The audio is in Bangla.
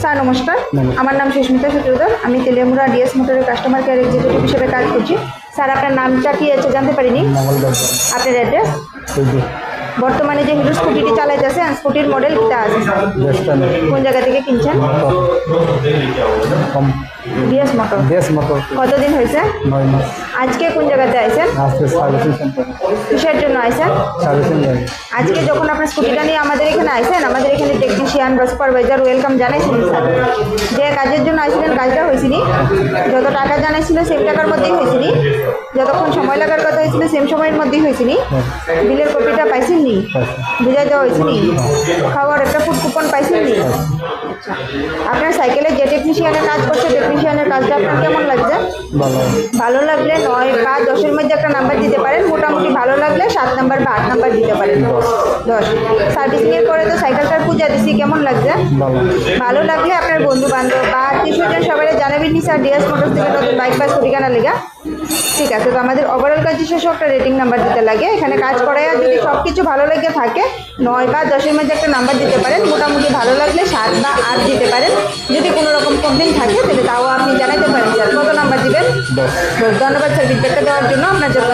স্যার নমস্কার, আমার নাম সুস্মিতা সূত্রধর। আমি তেলিয়ামুড়া ডিএস মোটরের কাস্টমার কেয়ার এক্সিকিউটিভ হিসেবে কাজ করছি। স্যার আপনার নামটা কি আছে জানতে পারিনি? আপনার অ্যাড্রেস? বর্তমানে যে হিরো স্কুটিটি চালাইতেছেন, স্কুটির মডেল কিটা আছে? কোন জায়গা থেকে কিনছেন? DS motor. কতদিন হয়েছে? 9 মাস। আজকে কোন জায়গাতে আইছেন? কিসের জন্য আইছেন? আজকে যখন আপনার স্কুটিটা নিয়ে আমাদের এখানে আইছেন, আমাদের এখানে টেকনিশিয়ান বা সুপারভাইজার ওয়েলকাম জানাইছিলেন স্যার। যে কাজের জন্য আইছিলেন কাজটা হয়েছিনি? যত টাকা জানাইছিল সেম টাকার মধ্যেই হয়েছিনি? যতক্ষণ সময় লাগার কথা হয়েছিল সেম সময়ের মধ্যেই হয়েছিনি? বিলের কপিটা পাইছেননি? বুঝাই দেওয়া হয়েছিনি? খাওয়ার একটা ফুড কুপন পাইছেননি? আচ্ছা, আপনার সাইকেলে যে টেকনিশিয়ানের কাজ করছে, টেকনিশিয়ানের কাজটা আপনার কেমন লাগছে? ভালো লাগলে 9 বা 10-এর মধ্যে একটা নাম্বার দিতে পারেন। মোটামুটি ভালো লাগলে 7 নাম্বার বা 8 নাম্বার দিতে পারেন। 10 সার্ভিসিংয়ের পরে তো সাইকেলটার পূজা দিছি, কেমন লাগছে? ভালো লাগলে আপনার বন্ধু বান্ধব বা আত্মীয়-স্বজন সবাই জানাবেন নি স্যার ডিএস মোটরস থেকে নতুন বাইক বা স্কুটি কেনার লেগা। ঠিক আছে, তো আমাদের ওভারঅল কাজ শেষে একটা রেটিং নাম্বার দিতে লাগে। এখানে কাজ করায় যদি সব কিছু ভালো লেগে থাকে 9 বা 10-এর মধ্যে একটা নাম্বার দিতে পারেন। মোটামুটি ভালো লাগলে 7 বা 8 দিতে পারেন। যদি কোনো রকম কমপ্লেন থাকে তাহলে তাও আপনি জানাতে পারেন স্যার। কত নাম্বার দিবেন? 10। ধন্যবাদ স্যার ফিডব্যাকটা দেওয়ার জন্য। আপনার যত্ন